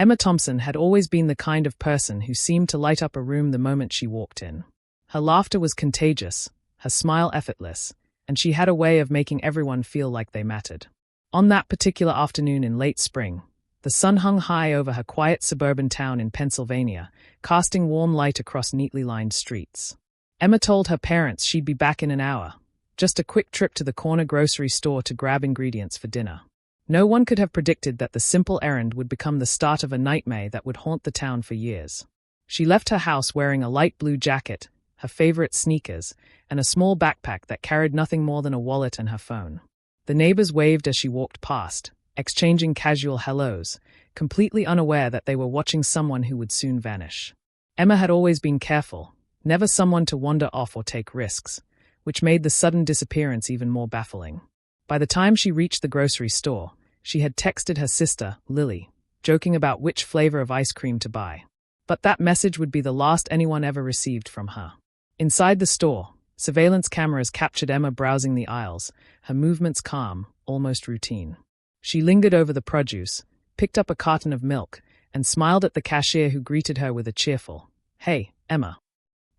Emma Thompson had always been the kind of person who seemed to light up a room the moment she walked in. Her laughter was contagious, her smile effortless, and she had a way of making everyone feel like they mattered. On that particular afternoon in late spring, the sun hung high over her quiet suburban town in Pennsylvania, casting warm light across neatly lined streets. Emma told her parents she'd be back in an hour, just a quick trip to the corner grocery store to grab ingredients for dinner. No one could have predicted that the simple errand would become the start of a nightmare that would haunt the town for years. She left her house wearing a light blue jacket, her favorite sneakers, and a small backpack that carried nothing more than a wallet and her phone. The neighbors waved as she walked past, exchanging casual hellos, completely unaware that they were watching someone who would soon vanish. Emma had always been careful, never someone to wander off or take risks, which made the sudden disappearance even more baffling. By the time she reached the grocery store, she had texted her sister, Lily, joking about which flavor of ice cream to buy. But that message would be the last anyone ever received from her. Inside the store, surveillance cameras captured Emma browsing the aisles, her movements calm, almost routine. She lingered over the produce, picked up a carton of milk, and smiled at the cashier who greeted her with a cheerful, "Hey, Emma."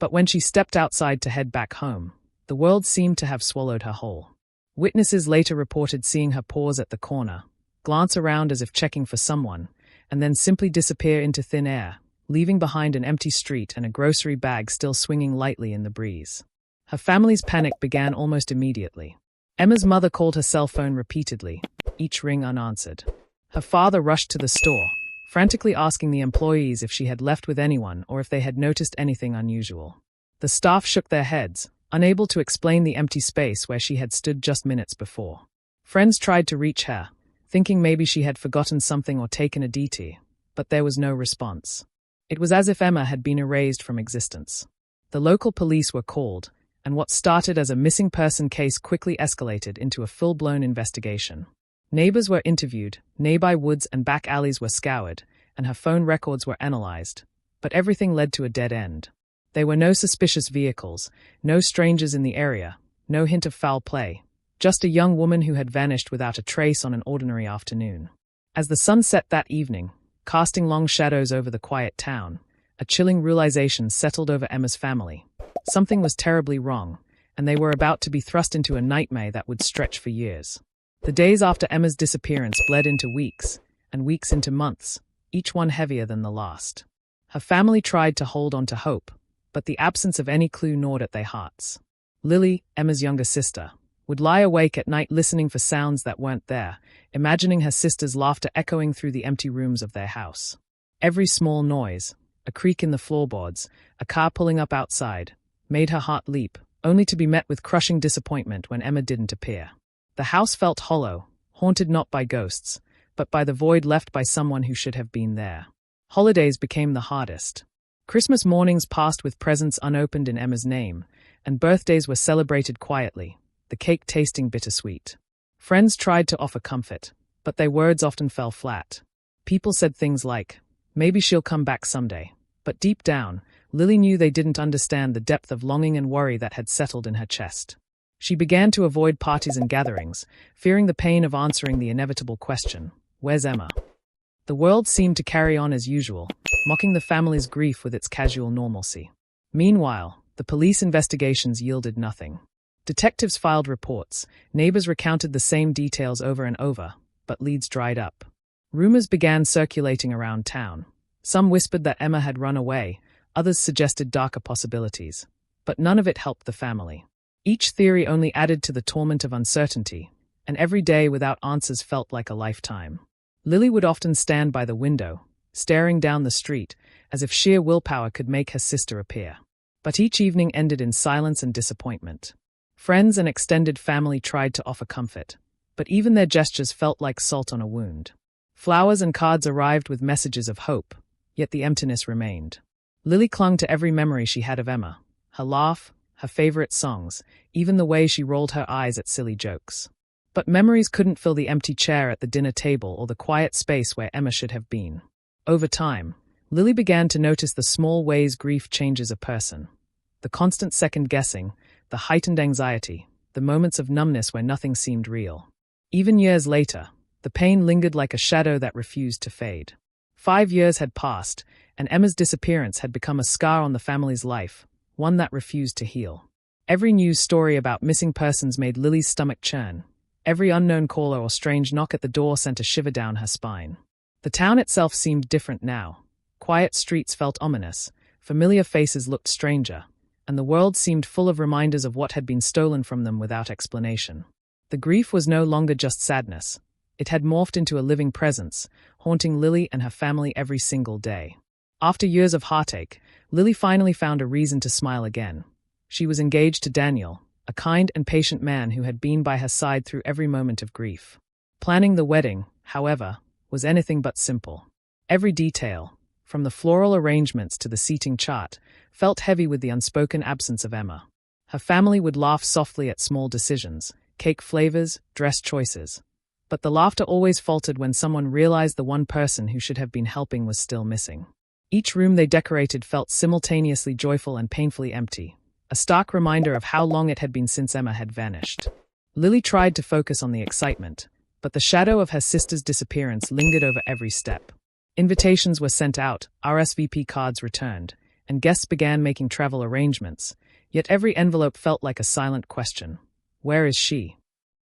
But when she stepped outside to head back home, the world seemed to have swallowed her whole. Witnesses later reported seeing her pause at the corner, glance around as if checking for someone, and then simply disappear into thin air, leaving behind an empty street and a grocery bag still swinging lightly in the breeze. Her family's panic began almost immediately. Emma's mother called her cell phone repeatedly, each ring unanswered. Her father rushed to the store, frantically asking the employees if she had left with anyone or if they had noticed anything unusual. The staff shook their heads, unable to explain the empty space where she had stood just minutes before. Friends tried to reach her, thinking maybe she had forgotten something or taken a detour, but there was no response. It was as if Emma had been erased from existence. The local police were called, and what started as a missing person case quickly escalated into a full-blown investigation. Neighbors were interviewed, nearby woods and back alleys were scoured, and her phone records were analyzed, but everything led to a dead end. There were no suspicious vehicles, no strangers in the area, no hint of foul play, just a young woman who had vanished without a trace on an ordinary afternoon. As the sun set that evening, casting long shadows over the quiet town, a chilling realization settled over Emma's family. Something was terribly wrong, and they were about to be thrust into a nightmare that would stretch for years. The days after Emma's disappearance bled into weeks, and weeks into months, each one heavier than the last. Her family tried to hold on to hope, but the absence of any clue gnawed at their hearts. Lily, Emma's younger sister, would lie awake at night listening for sounds that weren't there, imagining her sister's laughter echoing through the empty rooms of their house. Every small noise, a creak in the floorboards, a car pulling up outside, made her heart leap, only to be met with crushing disappointment when Emma didn't appear. The house felt hollow, haunted not by ghosts, but by the void left by someone who should have been there. Holidays became the hardest. Christmas mornings passed with presents unopened in Emma's name, and birthdays were celebrated quietly, the cake tasting bittersweet. Friends tried to offer comfort, but their words often fell flat. People said things like, "Maybe she'll come back someday," but deep down, Lily knew they didn't understand the depth of longing and worry that had settled in her chest. She began to avoid parties and gatherings, fearing the pain of answering the inevitable question, "Where's Emma?" The world seemed to carry on as usual, mocking the family's grief with its casual normalcy. Meanwhile, the police investigations yielded nothing. Detectives filed reports, neighbors recounted the same details over and over, but leads dried up. Rumors began circulating around town. Some whispered that Emma had run away, others suggested darker possibilities, but none of it helped the family. Each theory only added to the torment of uncertainty, and every day without answers felt like a lifetime. Lily would often stand by the window, staring down the street, as if sheer willpower could make her sister appear. But each evening ended in silence and disappointment. Friends and extended family tried to offer comfort, but even their gestures felt like salt on a wound. Flowers and cards arrived with messages of hope, yet the emptiness remained. Lily clung to every memory she had of Emma, her laugh, her favorite songs, even the way she rolled her eyes at silly jokes. But memories couldn't fill the empty chair at the dinner table or the quiet space where Emma should have been. Over time, Lily began to notice the small ways grief changes a person. The constant second-guessing, the heightened anxiety, the moments of numbness where nothing seemed real. Even years later, the pain lingered like a shadow that refused to fade. 5 years had passed, and Emma's disappearance had become a scar on the family's life, one that refused to heal. Every news story about missing persons made Lily's stomach churn. Every unknown caller or strange knock at the door sent a shiver down her spine. The town itself seemed different now. Quiet streets felt ominous, familiar faces looked stranger, and the world seemed full of reminders of what had been stolen from them without explanation. The grief was no longer just sadness. It had morphed into a living presence, haunting Lily and her family every single day. After years of heartache, Lily finally found a reason to smile again. She was engaged to Daniel, a kind and patient man who had been by her side through every moment of grief. Planning the wedding, however, was anything but simple. Every detail, from the floral arrangements to the seating chart, felt heavy with the unspoken absence of Emma. Her family would laugh softly at small decisions, cake flavors, dress choices. But the laughter always faltered when someone realized the one person who should have been helping was still missing. Each room they decorated felt simultaneously joyful and painfully empty, a stark reminder of how long it had been since Emma had vanished. Lily tried to focus on the excitement, but the shadow of her sister's disappearance lingered over every step. Invitations were sent out, RSVP cards returned, and guests began making travel arrangements, yet every envelope felt like a silent question. Where is she?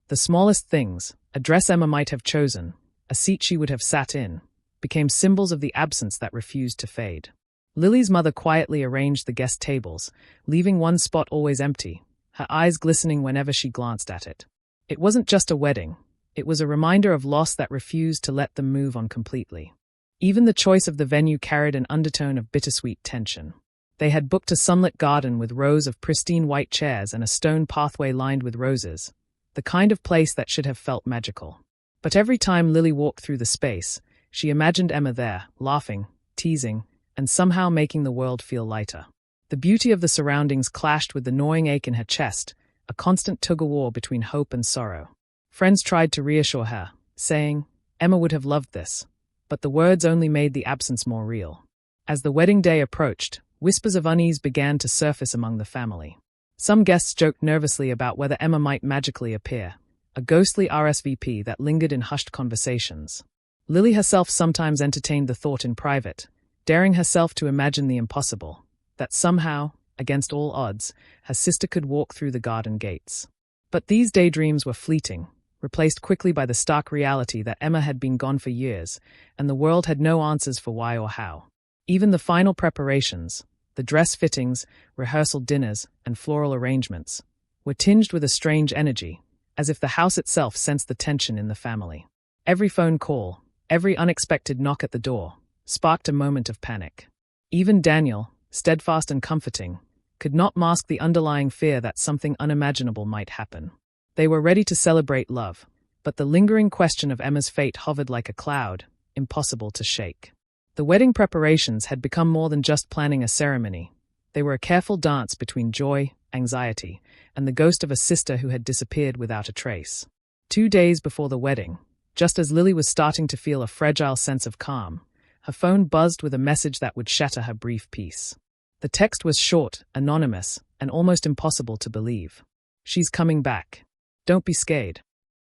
The smallest things, a dress Emma might have chosen, a seat she would have sat in, became symbols of the absence that refused to fade. Lily's mother quietly arranged the guest tables, leaving one spot always empty, her eyes glistening whenever she glanced at it. It wasn't just a wedding, it was a reminder of loss that refused to let them move on completely. Even the choice of the venue carried an undertone of bittersweet tension. They had booked a sunlit garden with rows of pristine white chairs and a stone pathway lined with roses, the kind of place that should have felt magical. But every time Lily walked through the space, she imagined Emma there, laughing, teasing, and somehow making the world feel lighter. The beauty of the surroundings clashed with the gnawing ache in her chest, a constant tug-of-war between hope and sorrow. Friends tried to reassure her, saying, Emma would have loved this, but the words only made the absence more real. As the wedding day approached, whispers of unease began to surface among the family. Some guests joked nervously about whether Emma might magically appear, a ghostly RSVP that lingered in hushed conversations. Lily herself sometimes entertained the thought in private, daring herself to imagine the impossible, that somehow, against all odds, her sister could walk through the garden gates. But these daydreams were fleeting, replaced quickly by the stark reality that Emma had been gone for years, and the world had no answers for why or how. Even the final preparations, the dress fittings, rehearsal dinners, and floral arrangements, were tinged with a strange energy, as if the house itself sensed the tension in the family. Every phone call, every unexpected knock at the door, sparked a moment of panic. Even Daniel, steadfast and comforting, could not mask the underlying fear that something unimaginable might happen. They were ready to celebrate love, but the lingering question of Emma's fate hovered like a cloud, impossible to shake. The wedding preparations had become more than just planning a ceremony. They were a careful dance between joy, anxiety, and the ghost of a sister who had disappeared without a trace. 2 days before the wedding, just as Lily was starting to feel a fragile sense of calm, her phone buzzed with a message that would shatter her brief peace. The text was short, anonymous, and almost impossible to believe. She's coming back. Don't be scared.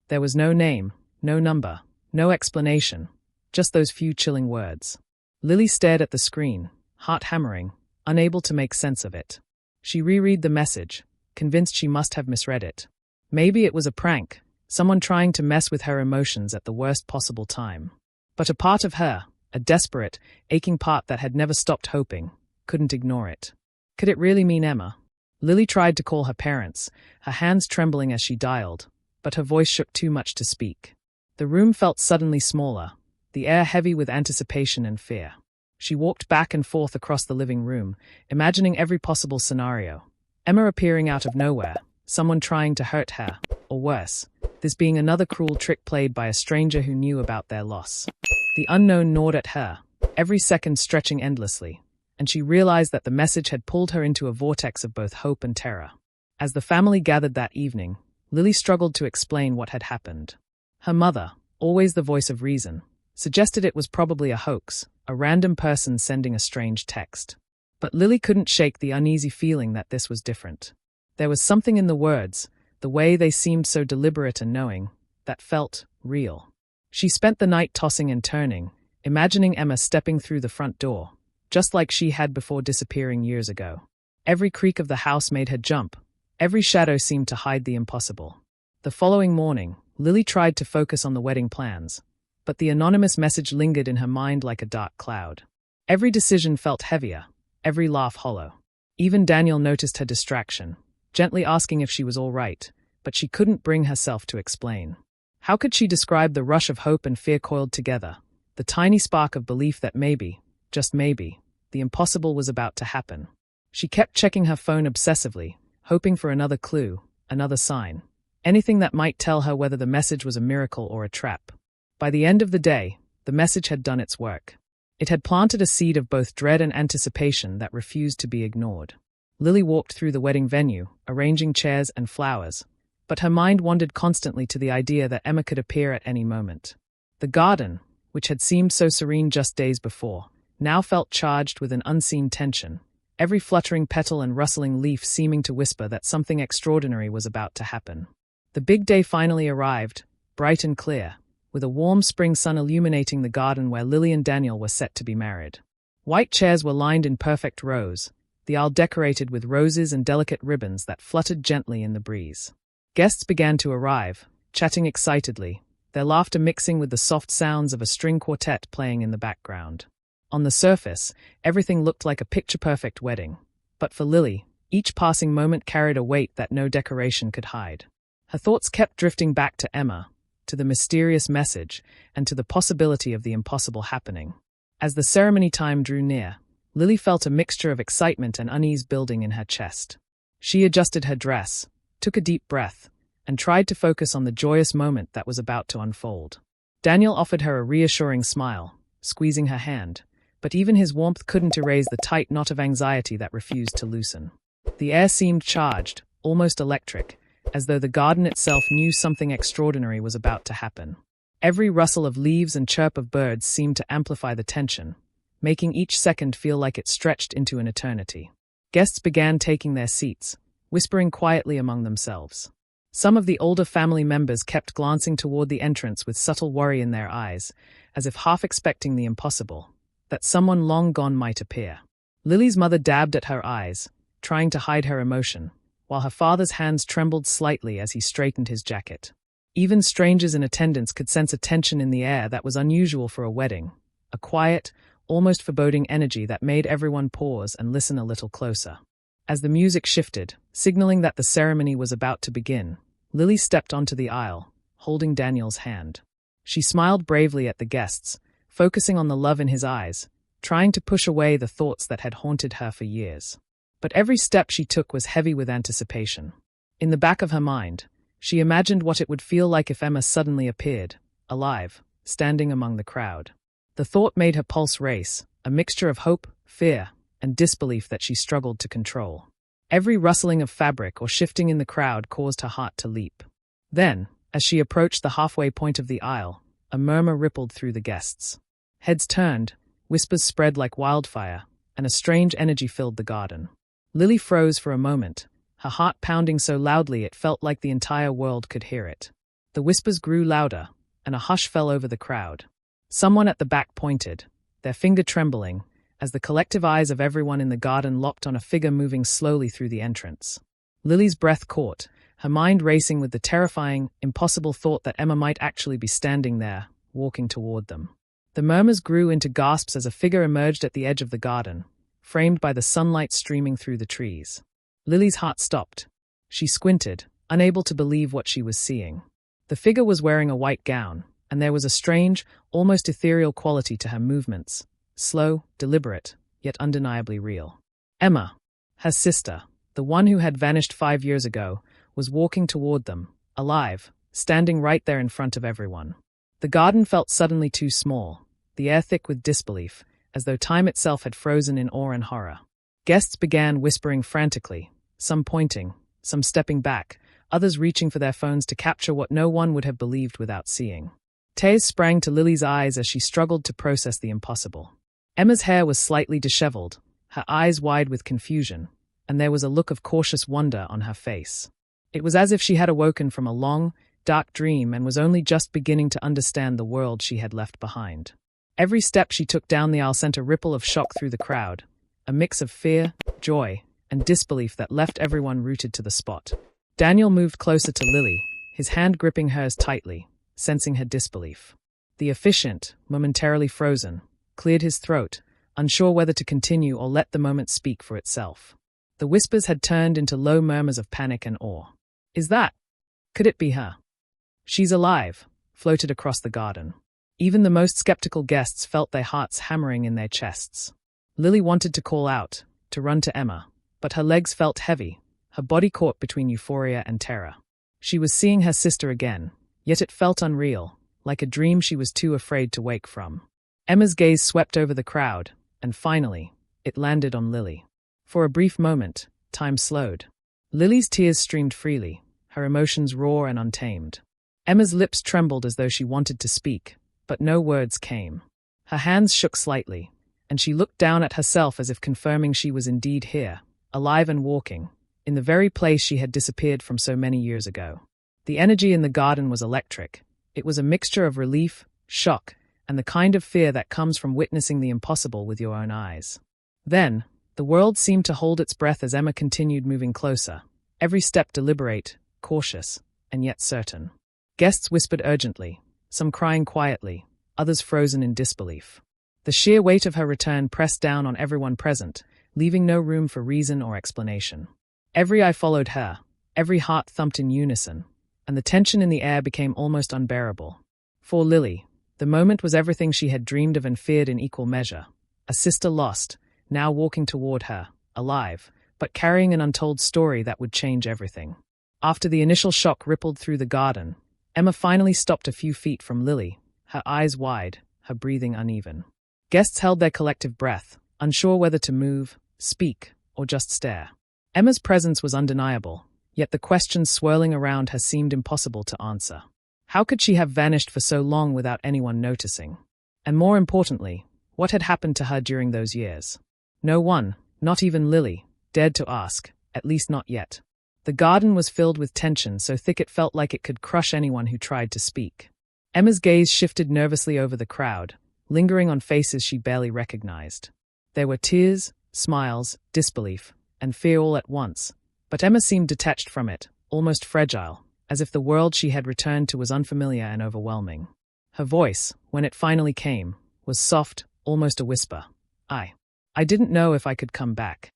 There was no name, no number, no explanation, just those few chilling words. Lily stared at the screen, heart hammering, unable to make sense of it. She reread the message, convinced she must have misread it. Maybe it was a prank, someone trying to mess with her emotions at the worst possible time. But a part of her, a desperate, aching part that had never stopped hoping, couldn't ignore it. Could it really mean Emma? Lily tried to call her parents, her hands trembling as she dialed, but her voice shook too much to speak. The room felt suddenly smaller, the air heavy with anticipation and fear. She walked back and forth across the living room, imagining every possible scenario. Emma appearing out of nowhere, someone trying to hurt her, or worse, this being another cruel trick played by a stranger who knew about their loss. The unknown gnawed at her, every second stretching endlessly, and she realized that the message had pulled her into a vortex of both hope and terror. As the family gathered that evening, Lily struggled to explain what had happened. Her mother, always the voice of reason, suggested it was probably a hoax, a random person sending a strange text. But Lily couldn't shake the uneasy feeling that this was different. There was something in the words, the way they seemed so deliberate and knowing, that felt real. She spent the night tossing and turning, imagining Emma stepping through the front door, just like she had before disappearing years ago. Every creak of the house made her jump. Every shadow seemed to hide the impossible. The following morning, Lily tried to focus on the wedding plans, but the anonymous message lingered in her mind like a dark cloud. Every decision felt heavier, every laugh hollow. Even Daniel noticed her distraction, gently asking if she was all right, but she couldn't bring herself to explain. How could she describe the rush of hope and fear coiled together, the tiny spark of belief that maybe, just maybe, the impossible was about to happen? She kept checking her phone obsessively, hoping for another clue, another sign, anything that might tell her whether the message was a miracle or a trap. By the end of the day, the message had done its work. It had planted a seed of both dread and anticipation that refused to be ignored. Lily walked through the wedding venue, arranging chairs and flowers, but her mind wandered constantly to the idea that Emma could appear at any moment. The garden, which had seemed so serene just days before, now felt charged with an unseen tension, every fluttering petal and rustling leaf seeming to whisper that something extraordinary was about to happen. The big day finally arrived, bright and clear, with a warm spring sun illuminating the garden where Lily and Daniel were set to be married. White chairs were lined in perfect rows, the aisle decorated with roses and delicate ribbons that fluttered gently in the breeze. Guests began to arrive, chatting excitedly, their laughter mixing with the soft sounds of a string quartet playing in the background. On the surface, everything looked like a picture-perfect wedding, but for Lily, each passing moment carried a weight that no decoration could hide. Her thoughts kept drifting back to Emma, to the mysterious message, and to the possibility of the impossible happening. As the ceremony time drew near, Lily felt a mixture of excitement and unease building in her chest. She adjusted her dress, took a deep breath, and tried to focus on the joyous moment that was about to unfold. Daniel offered her a reassuring smile, squeezing her hand, but even his warmth couldn't erase the tight knot of anxiety that refused to loosen. The air seemed charged, almost electric, as though the garden itself knew something extraordinary was about to happen. Every rustle of leaves and chirp of birds seemed to amplify the tension, making each second feel like it stretched into an eternity. Guests began taking their seats, whispering quietly among themselves. Some of the older family members kept glancing toward the entrance with subtle worry in their eyes, as if half expecting the impossible, that someone long gone might appear. Lily's mother dabbed at her eyes, trying to hide her emotion, while her father's hands trembled slightly as he straightened his jacket. Even strangers in attendance could sense a tension in the air that was unusual for a wedding, a quiet, almost foreboding energy that made everyone pause and listen a little closer. As the music shifted, signaling that the ceremony was about to begin, Lily stepped onto the aisle, holding Daniel's hand. She smiled bravely at the guests, focusing on the love in his eyes, trying to push away the thoughts that had haunted her for years. But every step she took was heavy with anticipation. In the back of her mind, she imagined what it would feel like if Emma suddenly appeared, alive, standing among the crowd. The thought made her pulse race, a mixture of hope, fear, and disbelief that she struggled to control. Every rustling of fabric or shifting in the crowd caused her heart to leap. Then, as she approached the halfway point of the aisle, a murmur rippled through the guests. Heads turned, whispers spread like wildfire, and a strange energy filled the garden. Lily froze for a moment, her heart pounding so loudly it felt like the entire world could hear it. The whispers grew louder, and a hush fell over the crowd. Someone at the back pointed, their finger trembling, as the collective eyes of everyone in the garden locked on a figure moving slowly through the entrance. Lily's breath caught, her mind racing with the terrifying, impossible thought that Emma might actually be standing there, walking toward them. The murmurs grew into gasps as a figure emerged at the edge of the garden, framed by the sunlight streaming through the trees. Lily's heart stopped. She squinted, unable to believe what she was seeing. The figure was wearing a white gown, and there was a strange, almost ethereal quality to her movements, slow, deliberate, yet undeniably real. Emma, her sister, the one who had vanished 5 years ago, was walking toward them, alive, standing right there in front of everyone. The garden felt suddenly too small, the air thick with disbelief, as though time itself had frozen in awe and horror. Guests began whispering frantically, some pointing, some stepping back, others reaching for their phones to capture what no one would have believed without seeing. Tears sprang to Lily's eyes as she struggled to process the impossible. Emma's hair was slightly disheveled, her eyes wide with confusion, and there was a look of cautious wonder on her face. It was as if she had awoken from a long, dark dream and was only just beginning to understand the world she had left behind. Every step she took down the aisle sent a ripple of shock through the crowd, a mix of fear, joy, and disbelief that left everyone rooted to the spot. Daniel moved closer to Lily, his hand gripping hers tightly, sensing her disbelief. The officiant, momentarily frozen, cleared his throat, unsure whether to continue or let the moment speak for itself. The whispers had turned into low murmurs of panic and awe. "Is that? Could it be her? She's alive," floated across the garden. Even the most skeptical guests felt their hearts hammering in their chests. Lily wanted to call out, to run to Emma, but her legs felt heavy, her body caught between euphoria and terror. She was seeing her sister again, yet it felt unreal, like a dream she was too afraid to wake from. Emma's gaze swept over the crowd, and finally, it landed on Lily. For a brief moment, time slowed. Lily's tears streamed freely, her emotions raw and untamed. Emma's lips trembled as though she wanted to speak, but no words came. Her hands shook slightly, and she looked down at herself as if confirming she was indeed here, alive and walking, in the very place she had disappeared from so many years ago. The energy in the garden was electric. It was a mixture of relief, shock, and the kind of fear that comes from witnessing the impossible with your own eyes. Then, the world seemed to hold its breath as Emma continued moving closer, every step deliberate, cautious, and yet certain. Guests whispered urgently, some crying quietly, others frozen in disbelief. The sheer weight of her return pressed down on everyone present, leaving no room for reason or explanation. Every eye followed her, every heart thumped in unison, and the tension in the air became almost unbearable. For Lily, the moment was everything she had dreamed of and feared in equal measure. A sister lost, now walking toward her, alive, but carrying an untold story that would change everything. After the initial shock rippled through the garden, Emma finally stopped a few feet from Lily, her eyes wide, her breathing uneven. Guests held their collective breath, unsure whether to move, speak, or just stare. Emma's presence was undeniable, yet the questions swirling around her seemed impossible to answer. How could she have vanished for so long without anyone noticing? And more importantly, what had happened to her during those years? No one, not even Lily, dared to ask, at least not yet. The garden was filled with tension so thick it felt like it could crush anyone who tried to speak. Emma's gaze shifted nervously over the crowd, lingering on faces she barely recognized. There were tears, smiles, disbelief, and fear all at once, but Emma seemed detached from it, almost fragile, as if the world she had returned to was unfamiliar and overwhelming. Her voice, when it finally came, was soft, almost a whisper. I didn't know if I could come back."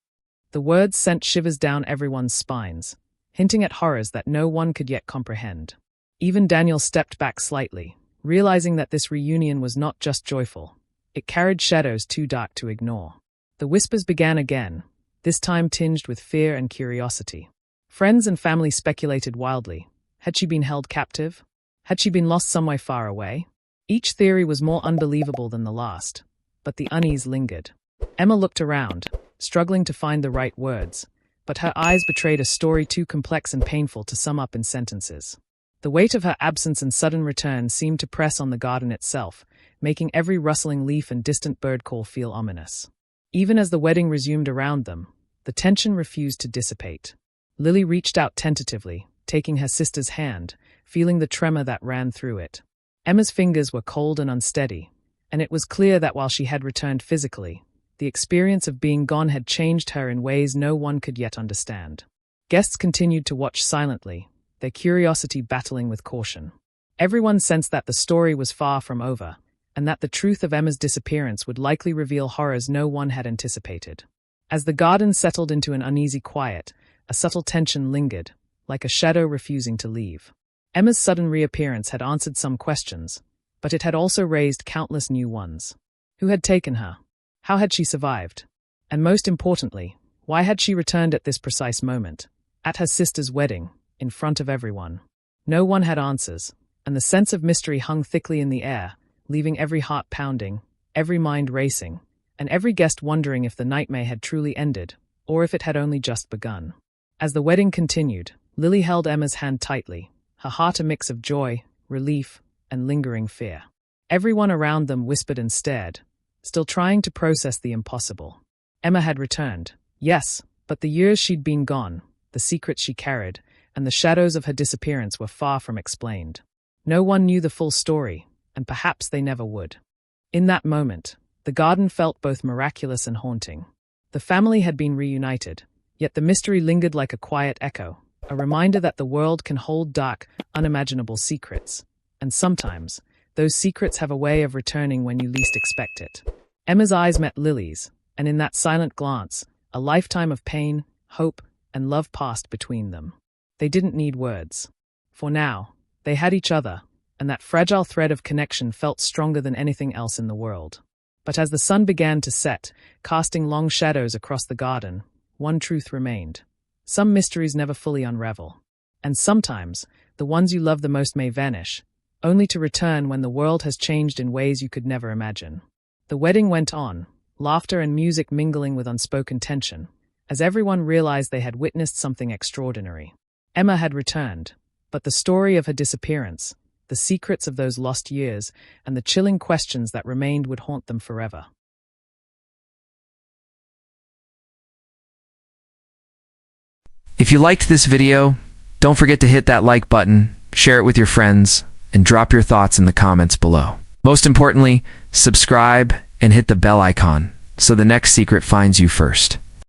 The words sent shivers down everyone's spines, hinting at horrors that no one could yet comprehend. Even Daniel stepped back slightly, realizing that this reunion was not just joyful. It carried shadows too dark to ignore. The whispers began again, this time tinged with fear and curiosity. Friends and family speculated wildly. Had she been held captive? Had she been lost somewhere far away? Each theory was more unbelievable than the last, but the unease lingered. Emma looked around, struggling to find the right words, but her eyes betrayed a story too complex and painful to sum up in sentences. The weight of her absence and sudden return seemed to press on the garden itself, making every rustling leaf and distant bird call feel ominous. Even as the wedding resumed around them, the tension refused to dissipate. Lily reached out tentatively, taking her sister's hand, feeling the tremor that ran through it. Emma's fingers were cold and unsteady, and it was clear that while she had returned physically, the experience of being gone had changed her in ways no one could yet understand. Guests continued to watch silently, their curiosity battling with caution. Everyone sensed that the story was far from over, and that the truth of Emma's disappearance would likely reveal horrors no one had anticipated. As the garden settled into an uneasy quiet, a subtle tension lingered, like a shadow refusing to leave. Emma's sudden reappearance had answered some questions, but it had also raised countless new ones. Who had taken her? How had she survived? And most importantly, why had she returned at this precise moment, at her sister's wedding, in front of everyone? No one had answers, and the sense of mystery hung thickly in the air, leaving every heart pounding, every mind racing, and every guest wondering if the nightmare had truly ended, or if it had only just begun. As the wedding continued, Lily held Emma's hand tightly, her heart a mix of joy, relief, and lingering fear. Everyone around them whispered and stared, still trying to process the impossible. Emma had returned, yes, but the years she'd been gone, the secrets she carried, and the shadows of her disappearance were far from explained. No one knew the full story, and perhaps they never would. In that moment, the garden felt both miraculous and haunting. The family had been reunited, yet the mystery lingered like a quiet echo, a reminder that the world can hold dark, unimaginable secrets. And sometimes, those secrets have a way of returning when you least expect it. Emma's eyes met Lily's, and in that silent glance, a lifetime of pain, hope, and love passed between them. They didn't need words. For now, they had each other, and that fragile thread of connection felt stronger than anything else in the world. But as the sun began to set, casting long shadows across the garden, one truth remained. Some mysteries never fully unravel. And sometimes, the ones you love the most may vanish, only to return when the world has changed in ways you could never imagine. The wedding went on, laughter and music mingling with unspoken tension, as everyone realized they had witnessed something extraordinary. Emma had returned, but the story of her disappearance, the secrets of those lost years, and the chilling questions that remained would haunt them forever. If you liked this video, don't forget to hit that like button, share it with your friends, and drop your thoughts in the comments below. Most importantly, subscribe and hit the bell icon so the next secret finds you first.